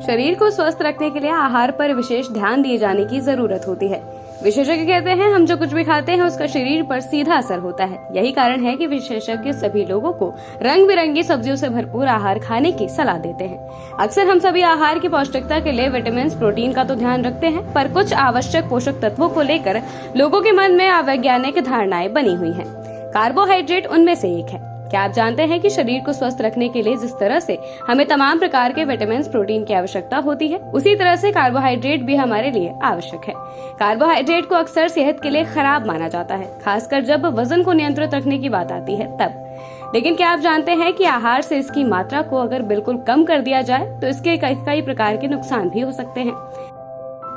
शरीर को स्वस्थ रखने के लिए आहार पर विशेष ध्यान दिए जाने की जरूरत होती है। विशेषज्ञ कहते हैं हम जो कुछ भी खाते हैं उसका शरीर पर सीधा असर होता है। यही कारण है कि विशेषज्ञ सभी लोगों को रंग बिरंगी सब्जियों से भरपूर आहार खाने की सलाह देते हैं। अक्सर हम सभी आहार की पौष्टिकता के लिए विटामिन, प्रोटीन का तो ध्यान रखते हैं, पर कुछ आवश्यक पोषक तत्वों को लेकर लोगों के मन में अवैज्ञानिक धारणाएं बनी हुई हैं। कार्बोहाइड्रेट उनमें से एक है। क्या आप जानते हैं कि शरीर को स्वस्थ रखने के लिए जिस तरह से हमें तमाम प्रकार के विटामिन, प्रोटीन की आवश्यकता होती है, उसी तरह से कार्बोहाइड्रेट भी हमारे लिए आवश्यक है। कार्बोहाइड्रेट को अक्सर सेहत के लिए खराब माना जाता है, खासकर जब वजन को नियंत्रित रखने की बात आती है तब। लेकिन क्या आप जानते हैं कि आहार से इसकी मात्रा को अगर बिल्कुल कम कर दिया जाए तो इसके कई प्रकार के नुकसान भी हो सकते हैं।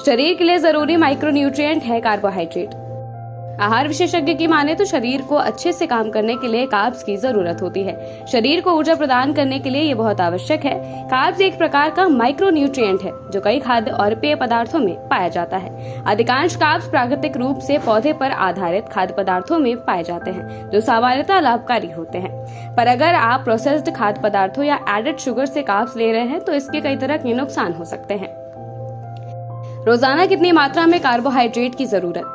शरीर के लिए जरूरी माइक्रोन्यूट्रिएंट है कार्बोहाइड्रेट। आहार विशेषज्ञ की माने तो शरीर को अच्छे से काम करने के लिए कार्ब्स की जरूरत होती है। शरीर को ऊर्जा प्रदान करने के लिए ये बहुत आवश्यक है। कार्ब्स एक प्रकार का माइक्रोन्यूट्रिएंट है जो कई खाद्य और पेय पदार्थों में पाया जाता है। अधिकांश कार्ब्स प्राकृतिक रूप से पौधे पर आधारित खाद्य पदार्थों में पाए जाते हैं जो सामान्यतः लाभकारी होते हैं। पर अगर आप प्रोसेस्ड खाद्य पदार्थों या एडेड शुगर से कार्ब्स ले रहे हैं तो इसके कई तरह के नुकसान हो सकते हैं। रोजाना कितनी मात्रा में कार्बोहाइड्रेट की जरूरत?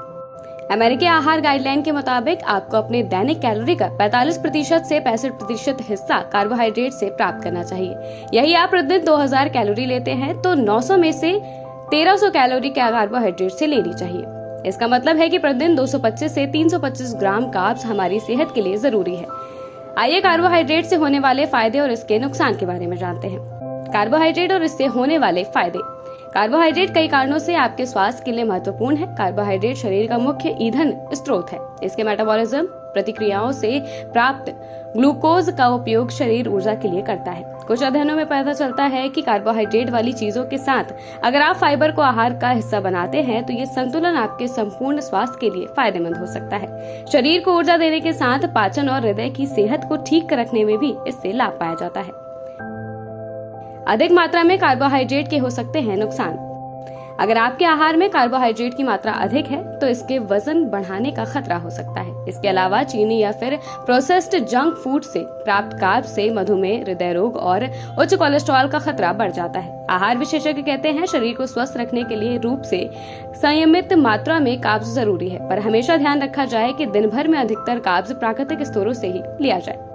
अमेरिकी आहार गाइडलाइन के मुताबिक आपको अपने दैनिक कैलोरी का 45% से 65% हिस्सा कार्बोहाइड्रेट से प्राप्त करना चाहिए। यही आप प्रतिदिन 2000 कैलोरी लेते हैं तो 900 में से 1300 कैलोरी कार्बोहाइड्रेट से लेनी चाहिए। इसका मतलब है कि प्रतिदिन 225 से 325 ग्राम कार्ब्स हमारी सेहत के लिए जरूरी है। आइए कार्बोहाइड्रेट से होने वाले फायदे और इसके नुकसान के बारे में जानते हैं। कार्बोहाइड्रेट और इससे होने वाले फायदे। कार्बोहाइड्रेट कई कारणों से आपके स्वास्थ्य के लिए महत्वपूर्ण है। कार्बोहाइड्रेट शरीर का मुख्य ईंधन स्रोत है। इसके मेटाबॉलिज्म प्रतिक्रियाओं से प्राप्त ग्लूकोज का उपयोग शरीर ऊर्जा के लिए करता है। कुछ अध्ययनों में पता चलता है कि कार्बोहाइड्रेट वाली चीजों के साथ अगर आप फाइबर को आहार का हिस्सा बनाते हैं तो ये संतुलन आपके संपूर्ण स्वास्थ्य के लिए फायदेमंद हो सकता है। शरीर को ऊर्जा देने के साथ पाचन और हृदय की सेहत को ठीक रखने में भी इससे लाभ पाया जाता है। अधिक मात्रा में कार्बोहाइड्रेट के हो सकते हैं नुकसान। अगर आपके आहार में कार्बोहाइड्रेट की मात्रा अधिक है तो इसके वजन बढ़ाने का खतरा हो सकता है। इसके अलावा चीनी या फिर प्रोसेस्ड जंक फूड से प्राप्त कार्ब्स से मधुमेह, हृदय रोग और उच्च कोलेस्ट्रॉल का खतरा बढ़ जाता है। आहार विशेषज्ञ कहते हैं शरीर को स्वस्थ रखने के लिए रूप से संयमित मात्रा में कार्ब्स जरूरी है, पर हमेशा ध्यान रखा जाए कि दिन भर में अधिकतर कार्ब्स प्राकृतिक स्रोतों से ही लिया जाए।